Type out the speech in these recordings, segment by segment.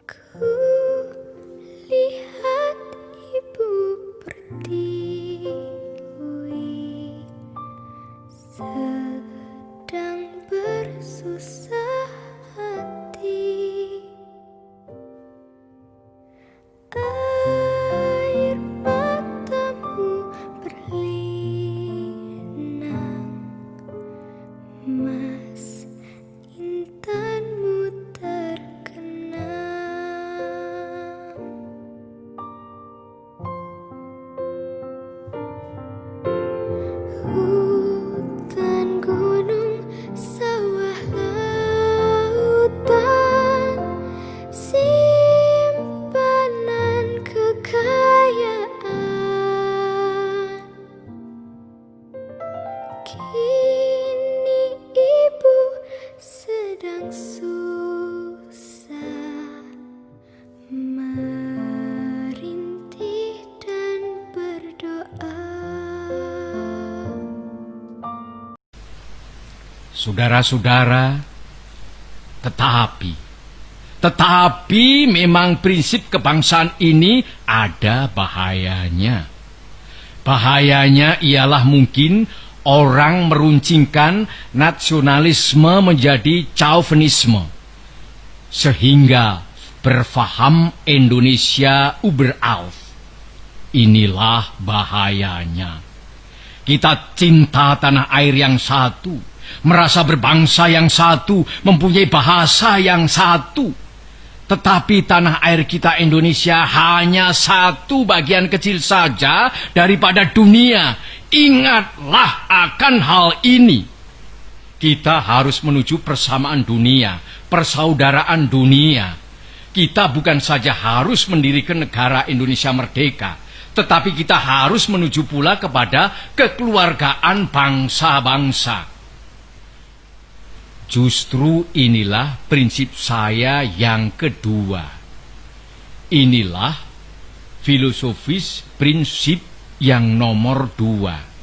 Ku lihat ibu pertiwi sedang bersusah hati. Air matamu berlinang, mas intanmu terkenang. Hutan, gunung, sawah, lautan, simpanan kekayaan. Kini ibu sedang susah merintih dan berdoa. Saudara-saudara, tetapi memang prinsip kebangsaan ini ada bahayanya. Bahayanya ialah mungkin orang meruncingkan nasionalisme menjadi chauvinisme, sehingga berfaham Indonesia überaus. Inilah bahayanya. Kita cinta tanah air yang satu, merasa berbangsa yang satu, mempunyai bahasa yang satu. Tetapi tanah air kita Indonesia hanya satu bagian kecil saja daripada dunia. Ingatlah akan hal ini. Kita harus menuju persamaan dunia, persaudaraan dunia. Kita bukan saja harus mendirikan negara Indonesia merdeka, tetapi kita harus menuju pula kepada kekeluargaan bangsa-bangsa. Justru inilah prinsip saya yang kedua. Inilah filosofis prinsip yang nomor 2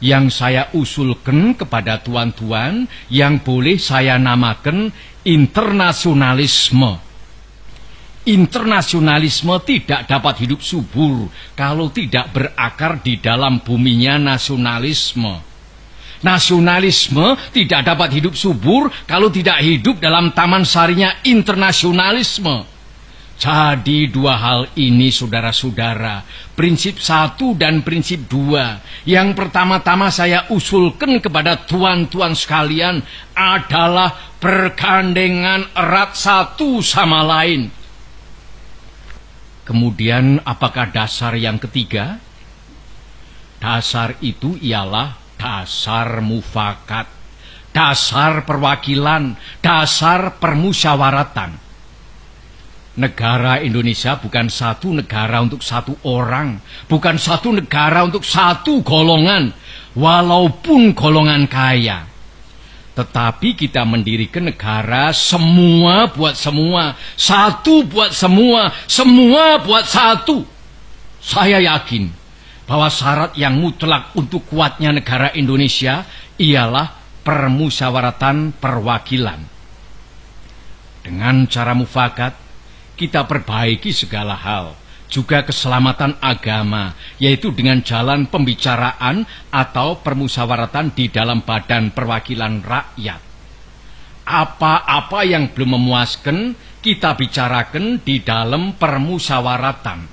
yang saya usulkan kepada tuan-tuan, yang boleh saya namakan internasionalisme. Internasionalisme tidak dapat hidup subur kalau tidak berakar di dalam buminya nasionalisme. Nasionalisme tidak dapat hidup subur kalau tidak hidup dalam taman sarinya internasionalisme. Jadi dua hal ini, saudara-saudara, prinsip 1 dan prinsip 2, yang pertama-tama saya usulkan kepada tuan-tuan sekalian adalah bergandengan erat satu sama lain. Kemudian apakah dasar yang ketiga? Dasar itu ialah dasar mufakat, dasar perwakilan, dasar permusyawaratan. Negara Indonesia bukan satu negara untuk satu orang, bukan satu negara untuk satu golongan, walaupun golongan kaya. Tetapi kita mendirikan negara semua buat semua, satu buat semua, semua buat satu. Saya yakin bahwa syarat yang mutlak untuk kuatnya negara Indonesia ialah permusyawaratan perwakilan. Dengan cara mufakat, kita perbaiki segala hal, juga keselamatan agama, yaitu dengan jalan pembicaraan atau permusyawaratan di dalam badan perwakilan rakyat. Apa-apa yang belum memuaskan, kita bicarakan di dalam permusyawaratan.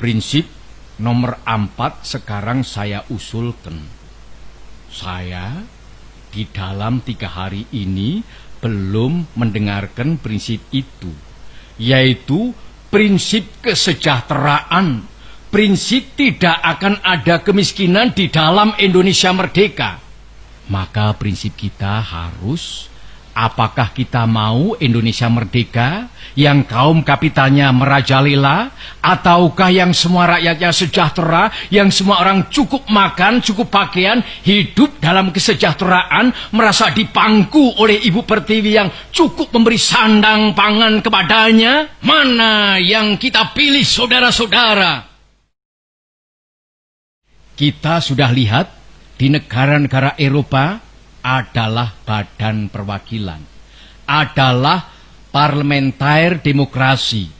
Prinsip nomor 4 sekarang saya usulkan. Saya di dalam 3 hari ini belum mendengarkan prinsip itu, yaitu prinsip kesejahteraan. Prinsip tidak akan ada kemiskinan di dalam Indonesia merdeka. Maka prinsip kita harus, apakah kita mau Indonesia merdeka yang kaum kapitalnya merajalela, ataukah yang semua rakyatnya sejahtera, yang semua orang cukup makan, cukup pakaian, hidup dalam kesejahteraan, merasa dipangku oleh Ibu Pertiwi yang cukup memberi sandang pangan kepadanya? Mana yang kita pilih, saudara-saudara? Kita sudah lihat di negara-negara Eropa adalah badan perwakilan, adalah parlementer demokrasi.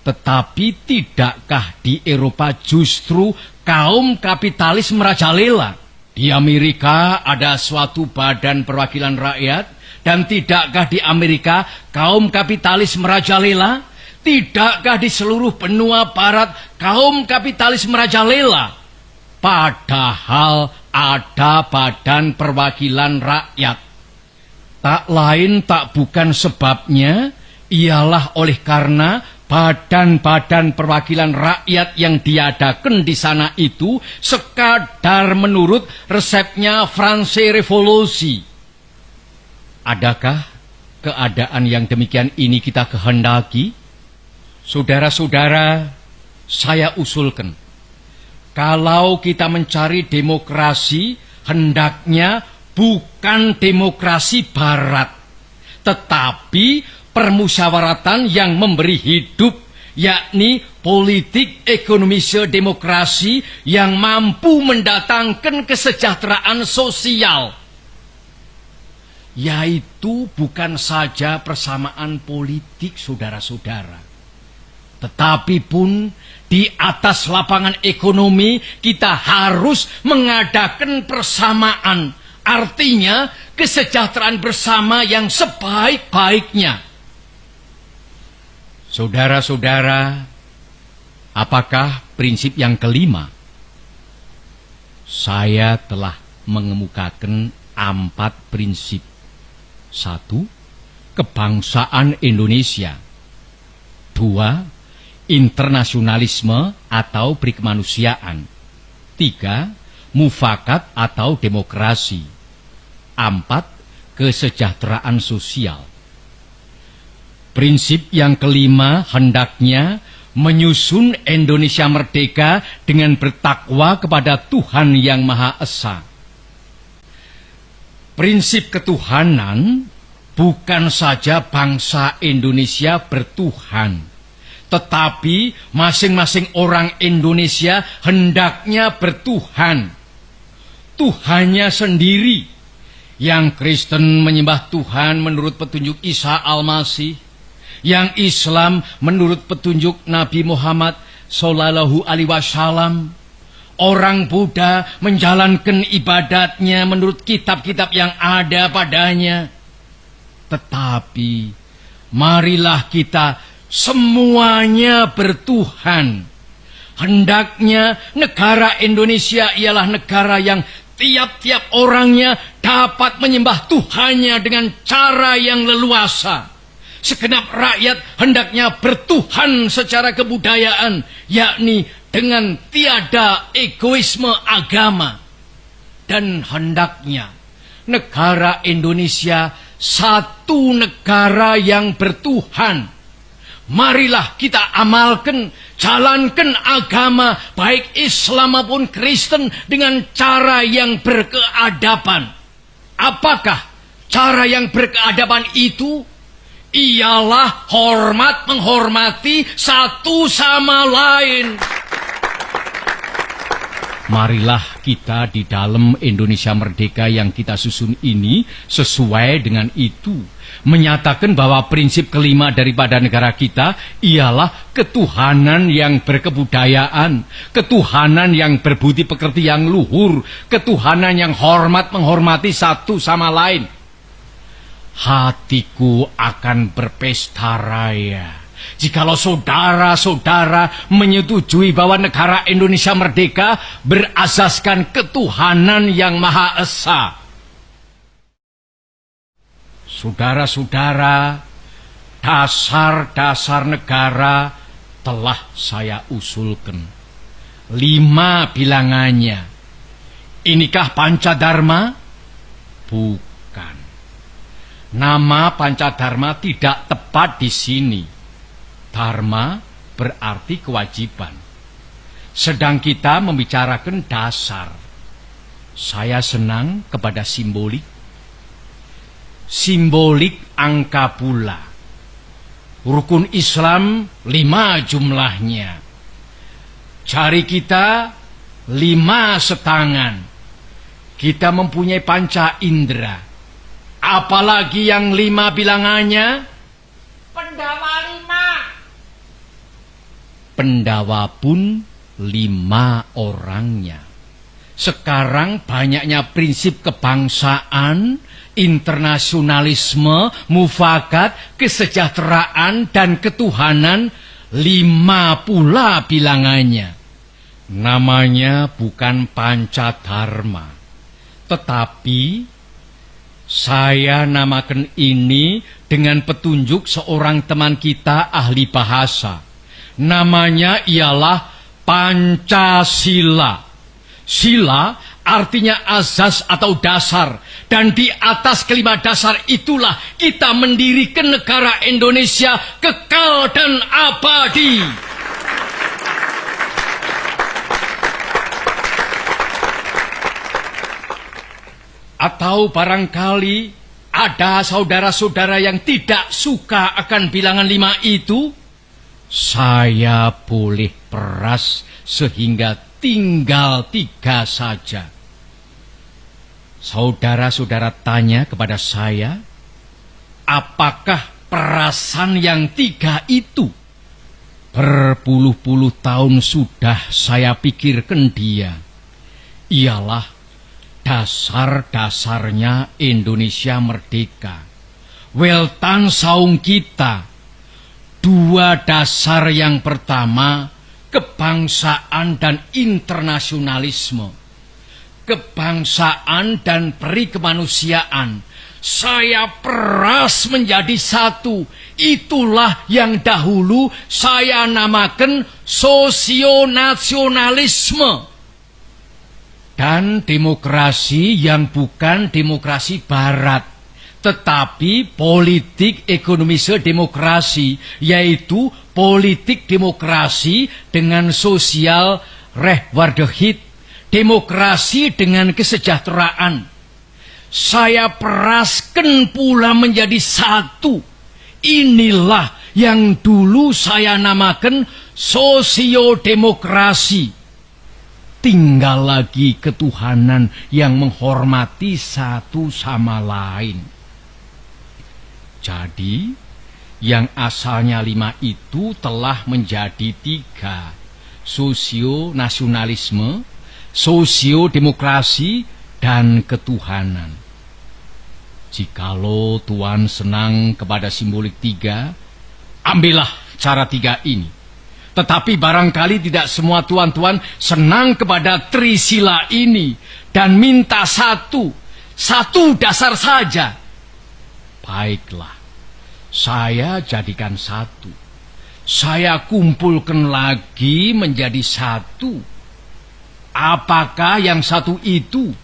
Tetapi tidakkah di Eropa justru kaum kapitalis merajalela? Di Amerika ada suatu badan perwakilan rakyat, dan tidakkah di Amerika kaum kapitalis merajalela? Tidakkah di seluruh benua barat kaum kapitalis merajalela? Padahal ada badan perwakilan rakyat. Tak lain tak bukan sebabnya ialah oleh karena badan-badan perwakilan rakyat yang diadakan di sana itu sekadar menurut resepnya France Revolusi. Adakah keadaan yang demikian ini kita kehendaki? Saudara-saudara, saya usulkan, kalau kita mencari demokrasi, hendaknya bukan demokrasi barat, tetapi permusyawaratan yang memberi hidup, yakni politik ekonomische demokrasi yang mampu mendatangkan kesejahteraan sosial. Yaitu bukan saja persamaan politik, saudara-saudara, tetapi pun di atas lapangan ekonomi kita harus mengadakan persamaan. Artinya kesejahteraan bersama yang sebaik-baiknya. Saudara-saudara, apakah prinsip yang kelima? Saya telah mengemukakan 4 prinsip. 1. Kebangsaan Indonesia. 2. Internasionalisme atau berkemanusiaan. 3. Mufakat atau demokrasi. 4. Kesejahteraan sosial. Prinsip yang kelima hendaknya menyusun Indonesia merdeka dengan bertakwa kepada Tuhan Yang Maha Esa. Prinsip ketuhanan bukan saja bangsa Indonesia bertuhan, tetapi masing-masing orang Indonesia hendaknya bertuhan. Tuhannya sendiri. Yang Kristen menyembah Tuhan menurut petunjuk Isa Al-Masih, yang Islam menurut petunjuk Nabi Muhammad Sallallahu Alaihi Wasallam, orang Buddha menjalankan ibadatnya menurut kitab-kitab yang ada padanya. Tetapi marilah kita semuanya bertuhan. Hendaknya negara Indonesia ialah negara yang tiap-tiap orangnya dapat menyembah Tuhannya dengan cara yang leluasa. Segenap rakyat hendaknya bertuhan secara kebudayaan, yakni dengan tiada egoisme agama. Dan hendaknya negara Indonesia satu negara yang bertuhan. Marilah kita amalkan, jalankan agama baik Islam maupun Kristen dengan cara yang berkeadaban. Apakah cara yang berkeadaban itu? Ialah hormat menghormati satu sama lain. Marilah kita di dalam Indonesia Merdeka yang kita susun ini sesuai dengan itu. Menyatakan bahwa prinsip kelima daripada negara kita ialah ketuhanan yang berkebudayaan, ketuhanan yang berbudi pekerti yang luhur, ketuhanan yang hormat menghormati satu sama lain. Hatiku akan berpesta raya jikalau saudara-saudara menyetujui bahwa negara Indonesia merdeka berasaskan ketuhanan yang Maha Esa. Saudara-saudara, dasar-dasar negara telah saya usulkan. 5 bilangannya. Inikah Pancadharma? Bukan. Nama Pancadharma tidak tepat di sini. Dharma berarti kewajiban. Sedang kita membicarakan dasar. Saya senang kepada simbolik. Simbolik angka pula. Rukun Islam 5 jumlahnya. Jari kita 5 setangan. Kita mempunyai panca indera. Apalagi yang 5 bilangannya, pendawa pun 5 orangnya. Sekarang banyaknya prinsip kebangsaan, internasionalisme, mufakat, kesejahteraan, dan ketuhanan, 5 pula bilangannya. Namanya bukan Pancadharma, tetapi saya namakan ini dengan petunjuk seorang teman kita ahli bahasa. Namanya ialah Pancasila. Sila artinya azas atau dasar. Dan di atas kelima dasar itulah kita mendirikan negara Indonesia kekal dan abadi. Atau barangkali ada saudara-saudara yang tidak suka akan bilangan 5 itu, saya boleh peras sehingga tinggal 3 saja. Saudara-saudara tanya kepada saya, apakah perasan yang 3 itu? Berpuluh-puluh tahun sudah saya pikirkan dia. Ialah dasar-dasarnya Indonesia merdeka. Weltan saung kita. 2 dasar yang pertama, kebangsaan dan internasionalisme. Kebangsaan dan peri kemanusiaan. Saya peras menjadi 1. Itulah yang dahulu saya namakan sosionasionalisme. Dan demokrasi yang bukan demokrasi barat, tetapi politik ekonomisme demokrasi, yaitu politik demokrasi dengan sosial rechtvaardigheid, demokrasi dengan kesejahteraan. Saya peraskan pula menjadi 1. Inilah yang dulu saya namakan sosiodemokrasi. Tinggal lagi ketuhanan yang menghormati satu sama lain. Jadi, yang asalnya 5 itu telah menjadi 3. Sosionasionalisme, sosiodemokrasi, dan ketuhanan. Jikalau Tuhan senang kepada simbolik 3, ambillah cara 3 ini. Tetapi barangkali tidak semua tuan-tuan senang kepada trisila ini dan minta 1 dasar saja. Baiklah, saya jadikan 1. Saya kumpulkan lagi menjadi 1. Apakah yang 1 itu?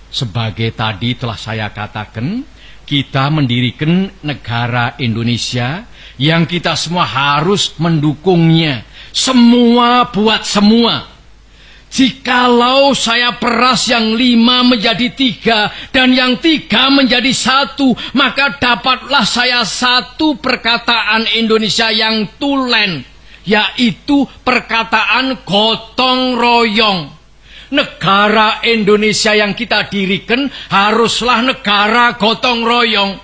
Sebagai tadi telah saya katakan, kita mendirikan negara Indonesia yang kita semua harus mendukungnya. Semua buat semua. Jikalau saya peras yang 5 menjadi 3 dan yang 3 menjadi 1, maka dapatlah saya 1 perkataan Indonesia yang tulen, yaitu perkataan gotong royong. Negara Indonesia yang kita dirikan haruslah negara gotong royong.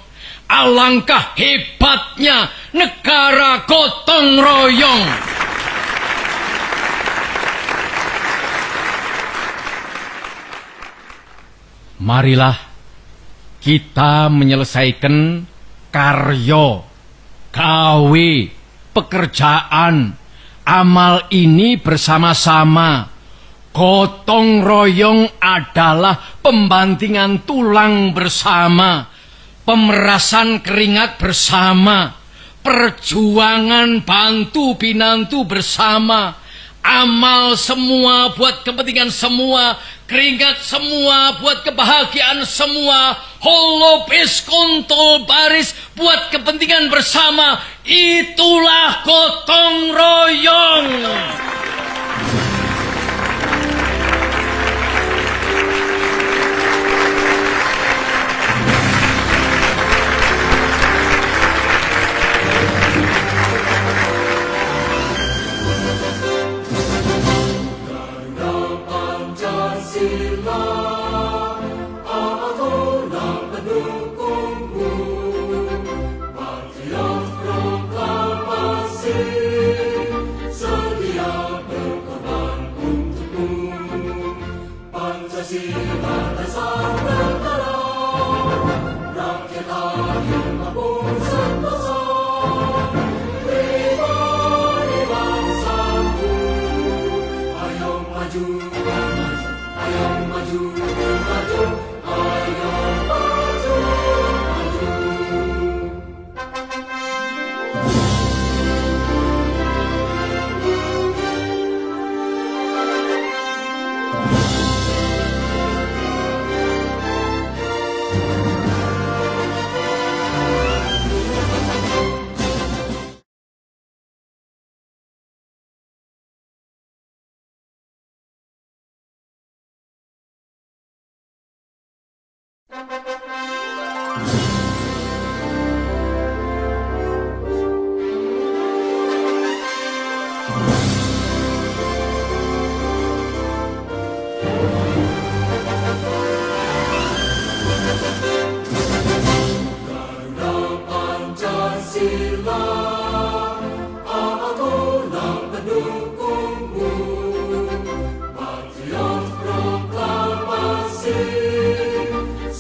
Alangkah hebatnya negara gotong royong. Marilah kita menyelesaikan karya, gawe, pekerjaan, amal ini bersama-sama. Gotong royong adalah pembantingan tulang bersama, pemerasan keringat bersama, perjuangan bantu pinantu bersama, amal semua buat kepentingan semua, keringat semua buat kebahagiaan semua, holopis kontol baris buat kepentingan bersama. Itulah gotong royong. Setia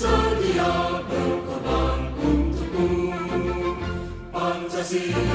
Sedia berkorban untukmu, Pancasila.